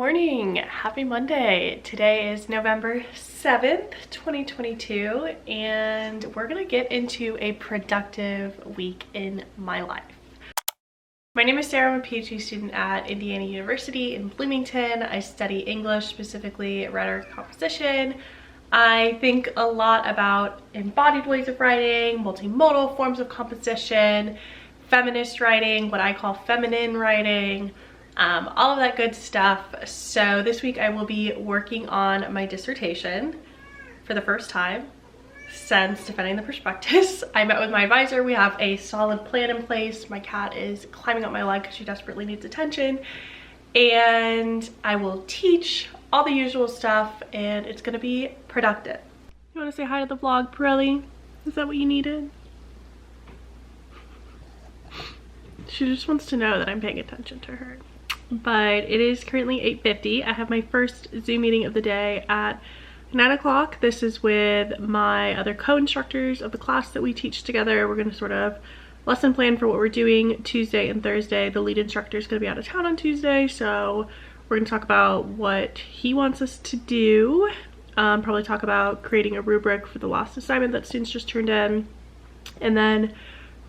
morning, happy Monday. Today is November 7th, 2022, and we're gonna get into a productive week in my life. My name is Sarah. I'm a PhD student at Indiana University in Bloomington. I study English, specifically rhetoric composition. I think a lot about embodied ways of writing, multimodal forms of composition, feminist writing, what I call feminine writing, all of that good stuff. So this week I will be working on my dissertation for the first time since defending the prospectus. I met with my advisor. We have a solid plan in place. My cat is climbing up my leg because she desperately needs attention. And I will teach all the usual stuff and it's gonna be productive. You wanna say hi to the vlog, Pirelli? Is that what you needed? She just wants to know that I'm paying attention to her. But it is currently 8:50. I have my first Zoom meeting of the day at 9 o'clock. This is with my other co-instructors of the class that we teach together. We're gonna sort of lesson plan for what we're doing Tuesday and Thursday. The lead instructor is gonna be out of town on Tuesday, so we're gonna talk about what he wants us to do. Probably talk about creating a rubric for the last assignment that students just turned in. And then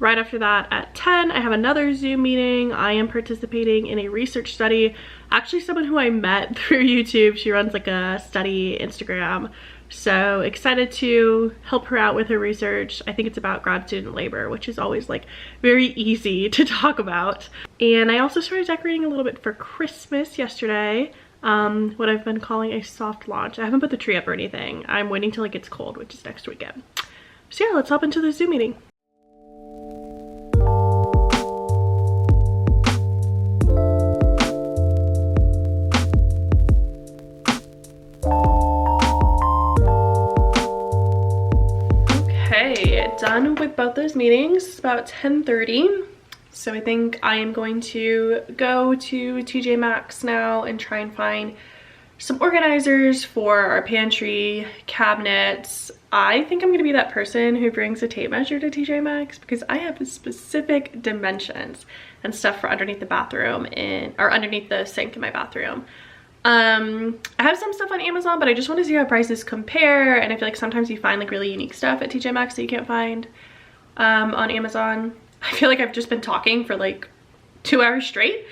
right after that at 10, I have another Zoom meeting. I am participating in a research study. Actually, someone who I met through YouTube. She runs like a study Instagram. So excited to help her out with her research. I think it's about grad student labor, which is always like very easy to talk about. And I also started decorating a little bit for Christmas yesterday. What I've been calling a soft launch. I haven't put the tree up or anything. I'm waiting till it gets cold, which is next weekend. So yeah, let's hop into the Zoom meeting. Done with both those meetings. It's about 10:30, so I think I am going to go to TJ Maxx now and try and find some organizers for our pantry cabinets. I think I'm gonna be that person who brings a tape measure to TJ Maxx because I have specific dimensions and stuff for underneath the bathroom or underneath the sink in my bathroom. I have some stuff on Amazon, but I just want to see how prices compare, and I feel like sometimes you find like really unique stuff at TJ Maxx that you can't find on Amazon. I feel like I've just been talking for like 2 hours straight,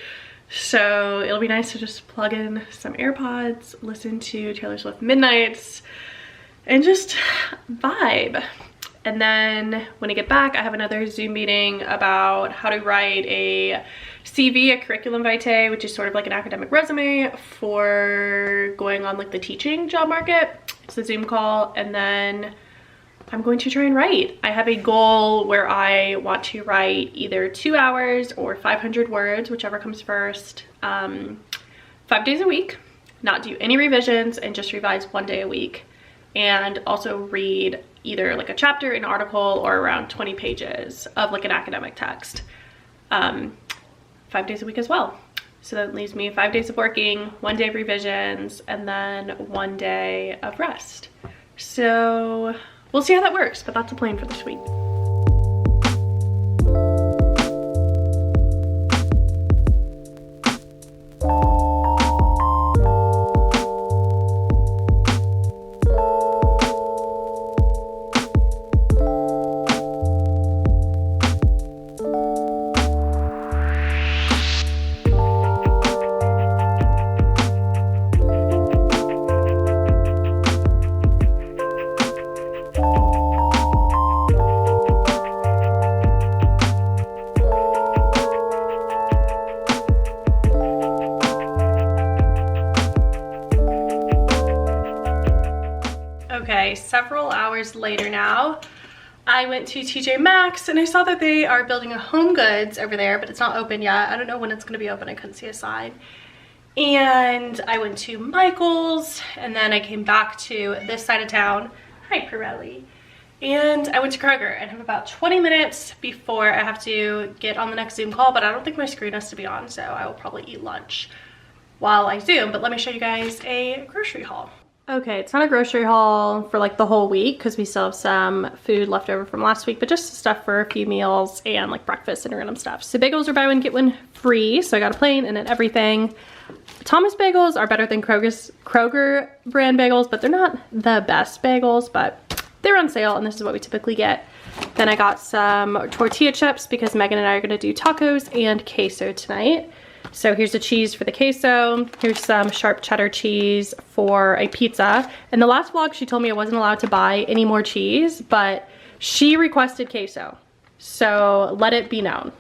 so it'll be nice to just plug in some AirPods, listen to Taylor Swift Midnights, and just vibe. And then when I get back, I have another Zoom meeting about how to write a CV, a curriculum vitae, which is sort of like an academic resume for going on like the teaching job market. It's a Zoom call, and then I'm going to try and write. I have a goal where I want to write either 2 hours or 500 words, whichever comes first, 5 days a week, not do any revisions, and just revise 1 day a week. And also read either like a chapter, an article, or around 20 pages of like an academic text 5 days a week as well. So that leaves me 5 days of working, 1 day of revisions, and then 1 day of rest. So we'll see how that works, but that's the plan for this week. Okay, several hours later now, I went to TJ Maxx and I saw that they are building a Home Goods over there, but it's not open yet. I don't know when it's going to be open. I couldn't see a sign. And I went to Michael's, and then I came back to this side of town. Hi, Pirelli. And I went to Kroger and have about 20 minutes before I have to get on the next Zoom call, but I don't think my screen has to be on, so I will probably eat lunch while I Zoom. But let me show you guys a grocery haul. Okay, it's not a grocery haul for like the whole week because we still have some food left over from last week, but just stuff for a few meals and like breakfast and random stuff. So bagels are buy one, get one free. So I got a plain and then everything. Thomas bagels are better than Kroger brand bagels, but they're not the best bagels, but they're on sale and this is what we typically get. Then I got some tortilla chips because Megan and I are gonna do tacos and queso tonight. So here's the cheese for the queso. Here's some sharp cheddar cheese for a pizza. In the last vlog, she told me I wasn't allowed to buy any more cheese, but she requested queso. So let it be known.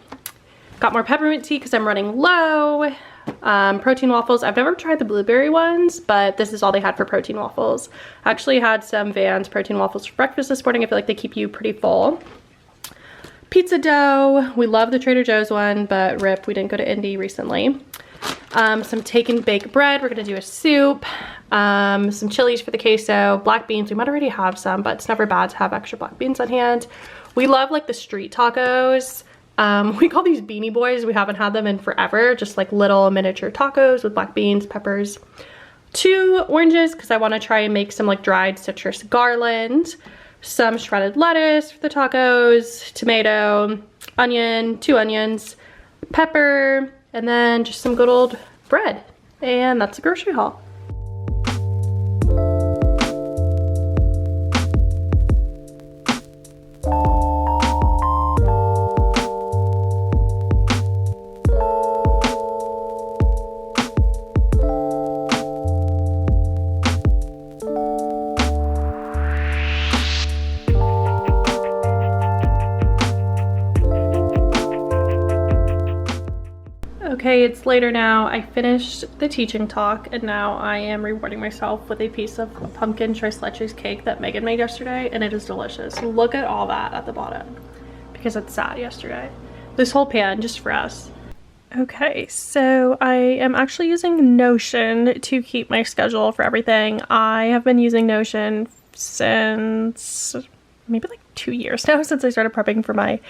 Got more peppermint tea because I'm running low. Protein waffles. I've never tried the blueberry ones, but this is all they had for protein waffles. I actually had some Vans protein waffles for breakfast this morning. I feel like they keep you pretty full. Pizza dough. We love the Trader Joe's one, but rip, we didn't go to Indy recently. Some take and bake bread. We're gonna do a soup. Some chilies for the queso. Black beans. We might already have some, but it's never bad to have extra black beans on hand. We love like the street tacos. We call these beanie boys. We haven't had them in forever. Just like little miniature tacos with black beans, peppers. 2 oranges because I want to try and make some like dried citrus garland. Some shredded lettuce for the tacos, tomato, onion, 2 onions, pepper, and then just some good old bread. And that's a grocery haul. Okay, it's later now. I finished the teaching talk and now I am rewarding myself with a piece of pumpkin tres leches cake that Megan made yesterday, and it is delicious. Look at all that at the bottom because it's sad yesterday. This whole pan just for us. Okay, so I am actually using Notion to keep my schedule for everything. I have been using Notion since maybe like 2 years now, since I started prepping for my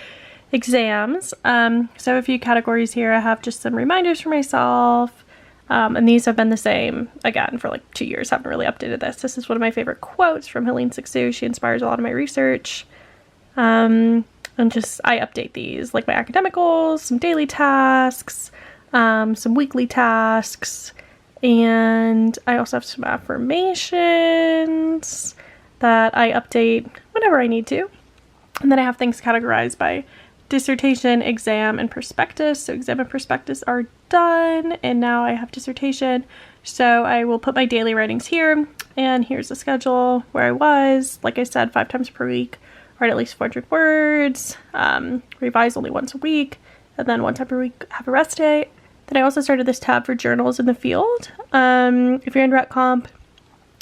exams. So I have a few categories here. I have just some reminders for myself, and these have been the same again for like 2 years. Haven't really updated this. This is one of my favorite quotes from Helene Sixou. She inspires a lot of my research, and just I update these like my academic goals, some daily tasks, some weekly tasks, and I also have some affirmations that I update whenever I need to. And then I have things categorized by dissertation, exam, and prospectus. So exam and prospectus are done, and now I have dissertation. So I will put my daily writings here, and here's the schedule where I was. Like I said, 5 times per week, write at least 400 words, revise only once a week, and then 1 time per week have a rest day. Then I also started this tab for journals in the field. If you're in Rec Comp,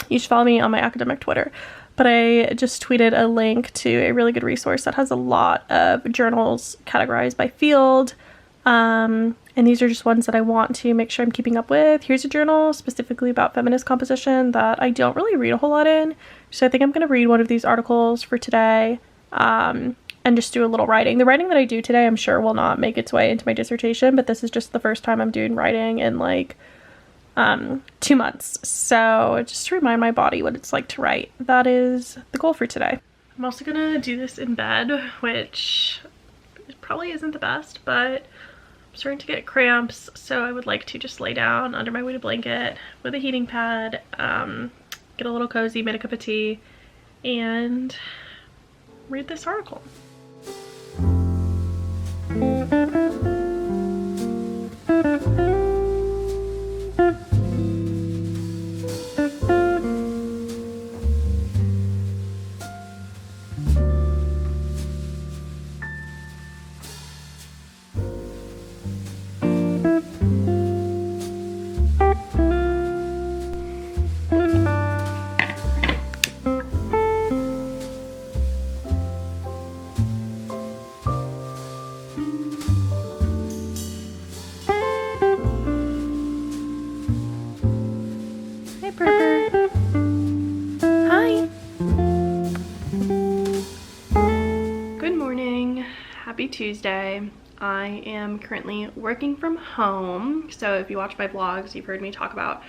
you should follow me on my academic Twitter. But I just tweeted a link to a really good resource that has a lot of journals categorized by field. And these are just ones that I want to make sure I'm keeping up with. Here's a journal specifically about feminist composition that I don't really read a whole lot in. So I think I'm going to read one of these articles for today, and just do a little writing. The writing that I do today, I'm sure will not make its way into my dissertation, but this is just the first time I'm doing writing in like 2 months. So just to remind my body what it's like to write. That is the goal for today. I'm also gonna do this in bed, which probably isn't the best, but I'm starting to get cramps, so I would like to just lay down under my weighted blanket with a heating pad, get a little cozy, make a cup of tea, and read this article. Tuesday. I am currently working from home, so if you watch my vlogs, you've heard me talk about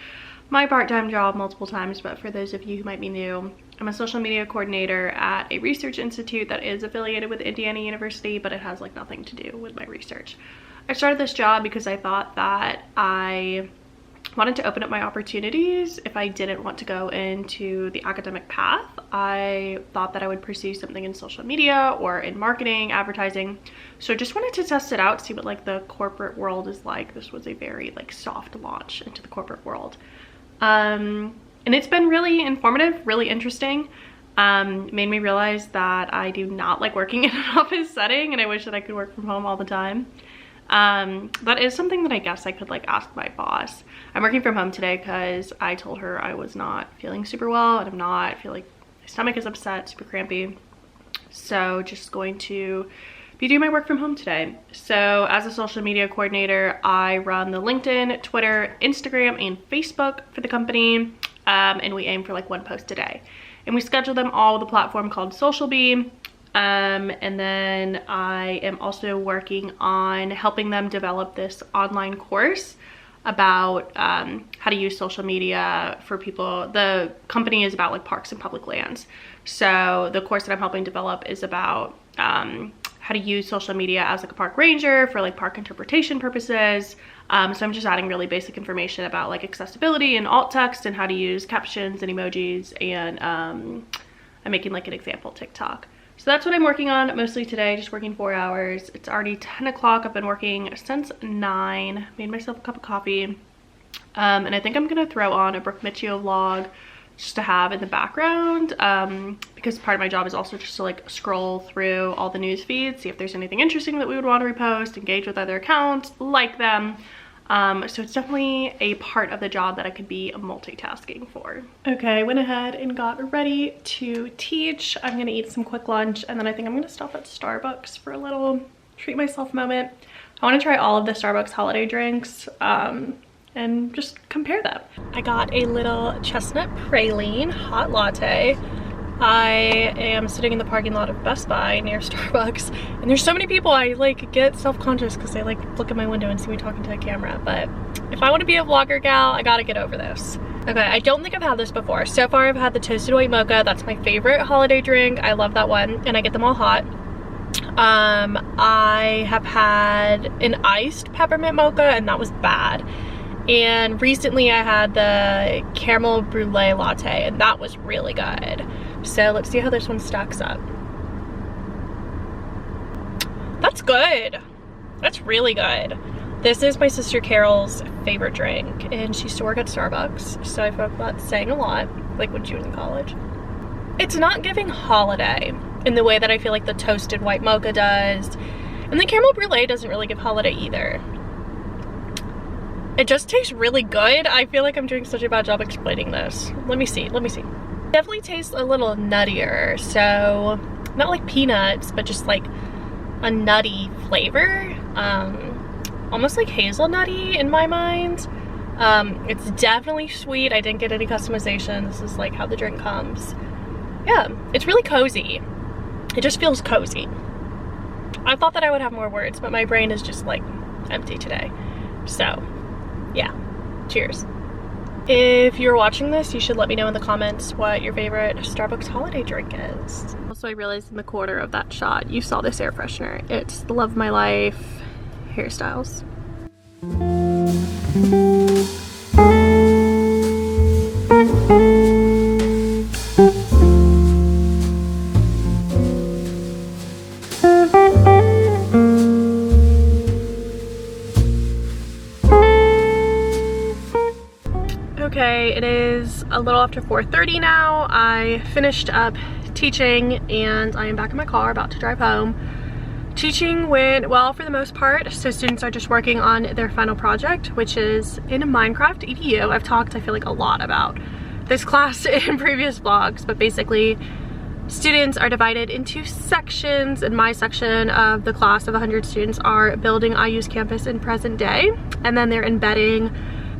my part-time job multiple times, but for those of you who might be new, I'm a social media coordinator at a research institute that is affiliated with Indiana University, but it has like nothing to do with my research. I started this job because I thought that I wanted to open up my opportunities if I didn't want to go into the academic path. I thought that I would pursue something in social media or in marketing, advertising. So I just wanted to test it out, see what like the corporate world is like. This was a very like soft launch into the corporate world. And it's been really informative, really interesting. Made me realize that I do not like working in an office setting, and I wish that I could work from home all the time. That is something that I guess I could like ask my boss. I'm working from home today because I told her I was not feeling super well, and I'm not. I feel like my stomach is upset, super crampy. So just going to be doing my work from home today. So as a social media coordinator, I run the LinkedIn, Twitter, Instagram, and Facebook for the company. And we aim for like 1 post a day. And we schedule them all with a platform called SocialBee. And then I am also working on helping them develop this online course about how to use social media for people. The company is about like parks and public lands. So the course that I'm helping develop is about how to use social media as like a park ranger for like park interpretation purposes. So I'm just adding really basic information about like accessibility and alt text and how to use captions and emojis, and I'm making like an example TikTok. So that's what I'm working on mostly today, just working 4 hours. It's already 10 o'clock. I've been working since 9, made myself a cup of coffee. And I think I'm gonna throw on a Brooke Michio vlog just to have in the background, because part of my job is also just to like scroll through all the news feeds, see if there's anything interesting that we would want to repost, engage with other accounts, like them. So it's definitely a part of the job that I could be multitasking for. Okay, I went ahead and got ready to teach. I'm gonna eat some quick lunch, and then I think I'm gonna stop at Starbucks for a little treat myself moment. I want to try all of the Starbucks holiday drinks and just compare them. I got a little chestnut praline hot latte. I am sitting in the parking lot of Best Buy near Starbucks, and there's so many people I like get self-conscious because they like look at my window and see me talking to a camera. But if I want to be a vlogger gal, I gotta get over this. Okay, I don't think I've had this before. So far I've had the toasted white mocha. That's my favorite holiday drink. I love that one, and I get them all hot. I have had an iced peppermint mocha, and that was bad. And recently I had the caramel brulee latte, and that was really good. So let's see how this one stacks up. That's good. That's really good. This is my sister Carol's favorite drink, and she used to work at Starbucks, so I feel like that's saying a lot, like when she was in college. It's not giving holiday in the way that I feel like the toasted white mocha does, and the caramel brulee doesn't really give holiday either. It just tastes really good. I feel like I'm doing such a bad job explaining this. Let me see. Definitely tastes a little nuttier, so not like peanuts, but just like a nutty flavor. Almost like hazelnutty in my mind. It's definitely sweet. I didn't get any customization. This is like how the drink comes. Yeah, it's really cozy. It just feels cozy. I thought that I would have more words, but my brain is just like empty today. So yeah, cheers. If you're watching this, you should let me know in the comments what your favorite Starbucks holiday drink is. Also, I realized in the corner of that shot, you saw this air freshener. It's the love of my life hairstyles. Okay, it is a little after 4:30 now. I finished up teaching and I am back in my car about to drive home. Teaching went well for the most part, so students are just working on their final project, which is in Minecraft EDU. I've talked, I feel like, a lot about this class in previous vlogs, but basically students are divided into sections, and my section of the class of 100 students are building IU's campus in present day, and then they're embedding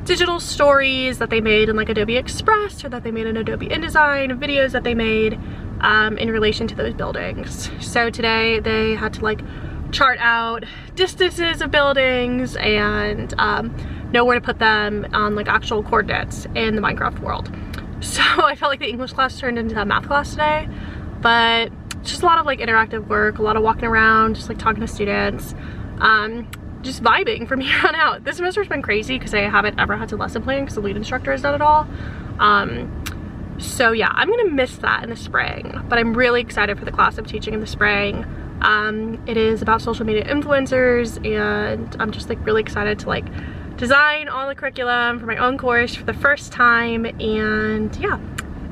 digital stories that they made in like Adobe Express or that they made in Adobe InDesign, videos that they made in relation to those buildings. So today they had to like chart out distances of buildings and know where to put them on like actual coordinates in the Minecraft world. So I felt like the English class turned into a math class today, but just a lot of like interactive work, a lot of walking around, just like talking to students. just vibing from here on out. This semester's been crazy because I haven't ever had to lesson plan because the lead instructor has done it all. So yeah, I'm gonna miss that in the spring, but I'm really excited for the class I'm teaching in the spring. It is about social media influencers, and I'm just like really excited to like design all the curriculum for my own course for the first time, and yeah,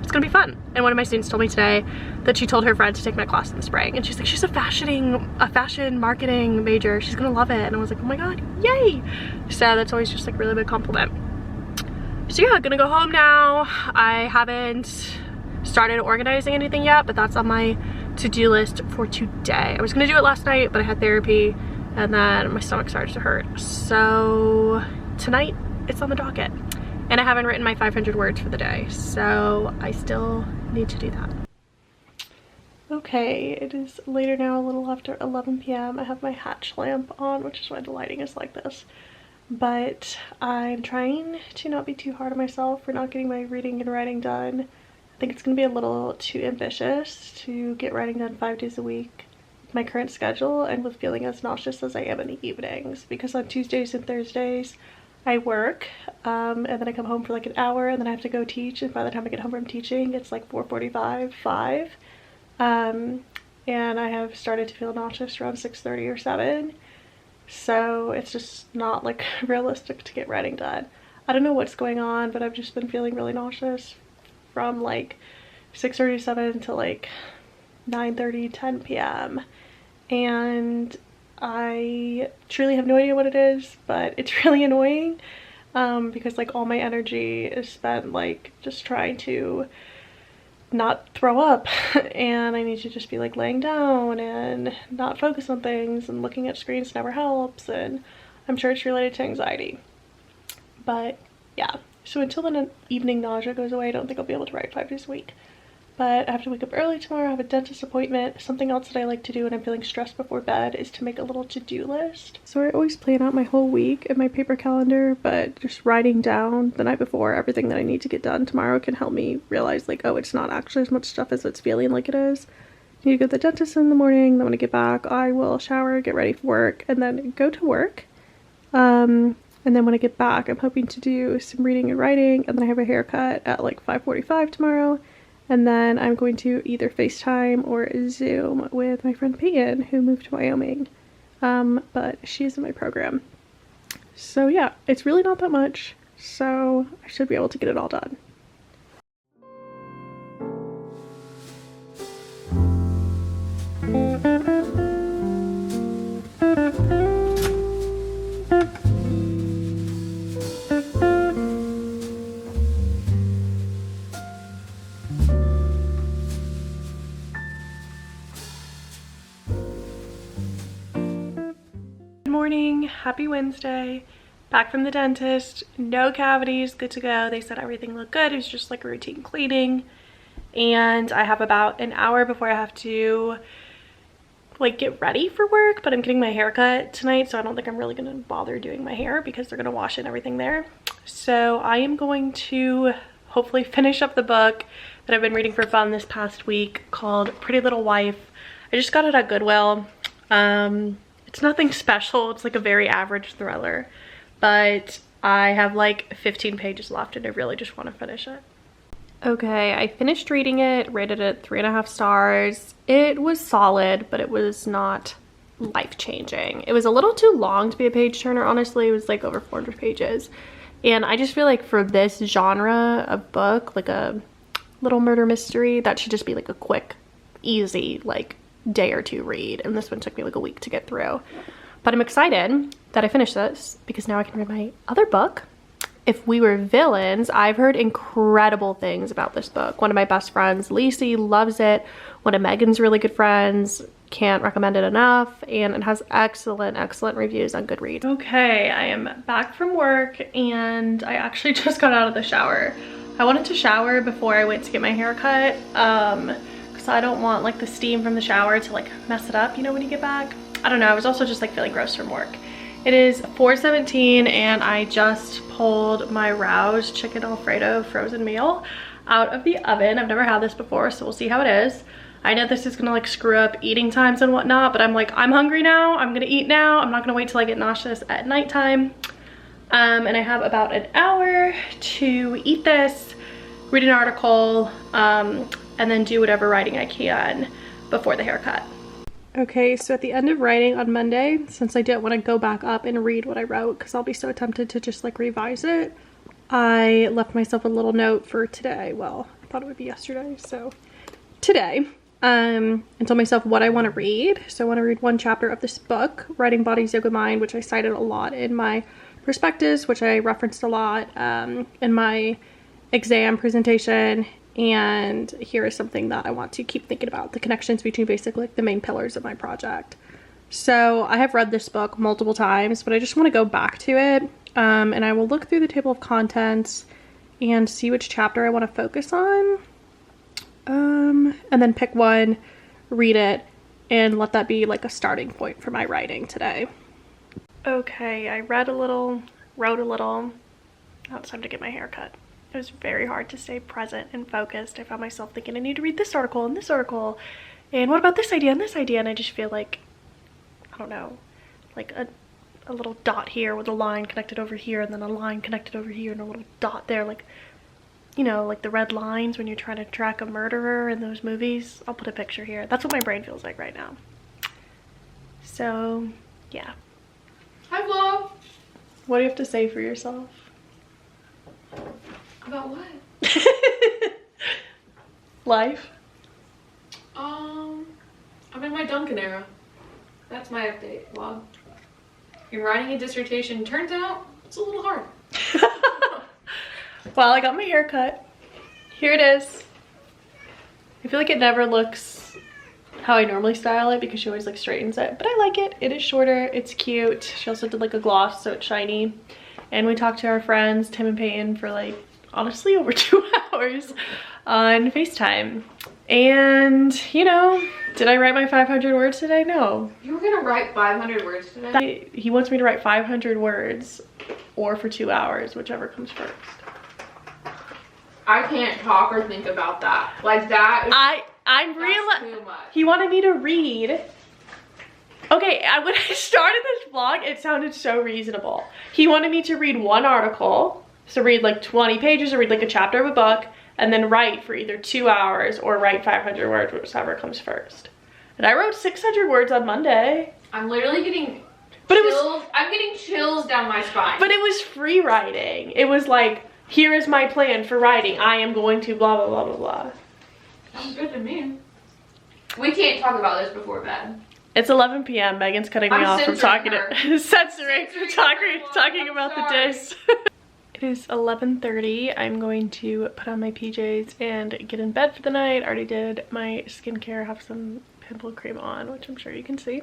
it's gonna be fun. And one of my students told me today that she told her friend to take my class in the spring, and she's like, she's a fashion marketing major, she's gonna love it. And I was like, oh my god, yay. So that's always just like really big compliment. So yeah, gonna go home now. I haven't started organizing anything yet, but that's on my to-do list for today. I was gonna do it last night, but I had therapy and then my stomach started to hurt. So tonight it's on the docket. And I haven't written my 500 words for the day, so I still need to do that. Okay, it is later now, a little after 11 p.m. I have my hatch lamp on, which is why the lighting is like this. But I'm trying to not be too hard on myself for not getting my reading and writing done. I think it's going to be a little too ambitious to get writing done 5 days a week with my current schedule and with feeling as nauseous as I am in the evenings, because on Tuesdays and Thursdays I work and then I come home for like an hour and then I have to go teach, and by the time I get home from teaching it's like 4:45, 5. And I have started to feel nauseous around 6:30 or 7. So it's just not like realistic to get writing done. I don't know what's going on, but I've just been feeling really nauseous from like 6:30 to 7 to like 9:30, 10 p.m. And I truly have no idea what it is, but it's really annoying because like all my energy is spent like just trying to not throw up, and I need to just be like laying down and not focus on things, and looking at screens never helps, and I'm sure it's related to anxiety. But yeah, so until the evening nausea goes away, I don't think I'll be able to write 5 days a week. But I have to wake up early tomorrow, I have a dentist appointment. Something else that I like to do when I'm feeling stressed before bed is to make a little to-do list. So I always plan out my whole week in my paper calendar, but just writing down the night before everything that I need to get done tomorrow can help me realize like, oh, it's not actually as much stuff as it's feeling like it is. I need to go to the dentist in the morning, then when I get back, I will shower, get ready for work, and then go to work. And then when I get back, I'm hoping to do some reading and writing, and then I have a haircut at like 5:45 tomorrow. And then I'm going to either FaceTime or Zoom with my friend Peyton, who moved to Wyoming. But she's in my program. So yeah, it's really not that much. So I should be able to get it all done. Morning, happy Wednesday. Back from the dentist, no cavities, good to go. They said everything looked good. It was just like a routine cleaning, and I have about an hour before I have to like get ready for work, but I'm getting my hair cut tonight, so I don't think I'm really gonna bother doing my hair because they're gonna wash it and everything there. So I am going to hopefully finish up the book that I've been reading for fun this past week called Pretty Little Wife. I just got it at Goodwill. It's nothing special, it's like a very average thriller, but I have like 15 pages left and I really just want to finish it. Okay, I finished reading it, rated it 3.5 stars. It was solid, but it was not life-changing. It was a little too long to be a page turner, honestly. It was like over 400 pages. And I just feel like for this genre of book, like a little murder mystery, that should just be like a quick, easy, like day or two read, and this one took me like a week to get through. But I'm excited that I finished this because now I can read my other book, If We Were Villains. I've heard incredible things about this book. One of my best friends, Lacey, loves it. One of Megan's really good friends can't recommend it enough, and it has excellent reviews on Goodreads. Okay, I am back from work and I actually just got out of the shower. I wanted to shower before I went to get my hair cut because I don't want like the steam from the shower to like mess it up, you know, when you get back. I don't know, I was also just like feeling gross from work. It is 4:17 and I just pulled my Rouse chicken Alfredo frozen meal out of the oven. I've never had this before, so we'll see how it is. I know this is gonna like screw up eating times and whatnot, but I'm like, I'm hungry now, I'm gonna eat now. I'm not gonna wait till I get nauseous at nighttime. And I have about an hour to eat this, read an article, and then do whatever writing I can before the haircut. Okay, so at the end of writing on Monday, since I didn't want to go back up and read what I wrote because I'll be so tempted to just like revise it, I left myself a little note for today. Well, I thought it would be yesterday, so today. And told myself what I want to read. So I want to read one chapter of this book, Writing Bodies, Yoga, Mind, which I cited a lot in my perspectives, which I referenced a lot in my exam presentation. And here is something that I want to keep thinking about, the connections between basically like the main pillars of my project. So I have read this book multiple times, but I just want to go back to it. And I will look through the table of contents and see which chapter I want to focus on. And then pick one, read it, and let that be like a starting point for my writing today. Okay, I read a little, wrote a little. Now it's time to get my hair cut. It was very hard to stay present and focused. I found myself thinking I need to read this article and this article, and what about this idea and this idea, and I just feel like, I don't know, like a little dot here with a line connected over here, and then a line connected over here, and a little dot there, like, you know, like the red lines when you're trying to track a murderer in those movies. I'll put a picture here. That's what my brain feels like right now. So, yeah. Hi, vlog. What do you have to say for yourself? About what? Life? I'm in my Duncan era. That's my update vlog. You're writing a dissertation. Turns out it's a little hard. Well, I got my hair cut. Here it is. I feel like it never looks how I normally style it because she always like straightens it, but I like it. It is shorter, it's cute. She also did like a gloss so it's shiny. And we talked to our friends, Tim and Peyton, for like honestly over 2 hours on FaceTime. And you know, did I write my 500 words today? No. You were gonna write 500 words today? He wants me to write 500 words or for 2 hours, whichever comes first. I can't talk or think about that. Like that is I'm real. too much. He wanted me to read. Okay, when I started this vlog, it sounded so reasonable. He wanted me to read one article, so read like 20 pages or read like a chapter of a book, and then write for either 2 hours or write 500 words, whichever comes first. And I wrote 600 words on Monday. I'm literally getting I'm getting chills down my spine. But it was free writing. It was like, here is my plan for writing. I am going to blah, blah, blah, blah, blah. Sounds good to me. We can't talk about this before bed. It's 11 p.m. Megan's cutting me off from talking censoring talking about the diss. It is 11:30. I'm going to put on my PJs and get in bed for the night. I already did my skincare, have some pimple cream on, which I'm sure you can see.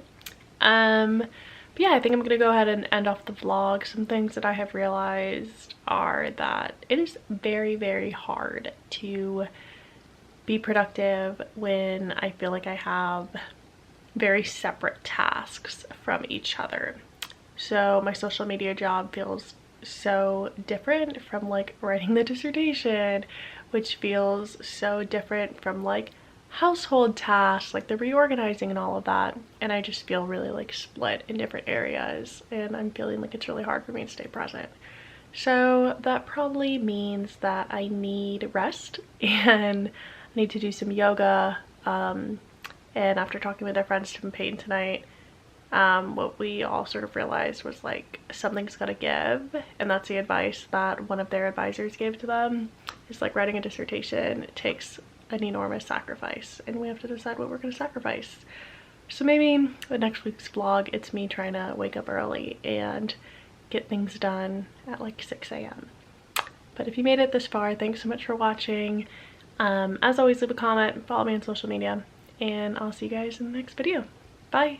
But yeah, I think I'm gonna go ahead and end off the vlog. Some things that I have realized are that it is very, very hard to be productive when I feel like I have very separate tasks from each other. So my social media job feels so different from like writing the dissertation, which feels so different from like household tasks, like the reorganizing and all of that. And I just feel really like split in different areas, and I'm feeling like it's really hard for me to stay present. So that probably means that I need rest and I need to do some yoga. And after talking with our friends Tim and Peyton tonight, what we all sort of realized was like something's gotta give, and that's the advice that one of their advisors gave to them. Is like writing a dissertation takes an enormous sacrifice, and we have to decide what we're going to sacrifice. So maybe the next week's vlog, it's me trying to wake up early and get things done at like 6 a.m. But if you made it this far, thanks so much for watching. As always, leave a comment, follow me on social media, and I'll see you guys in the next video. Bye!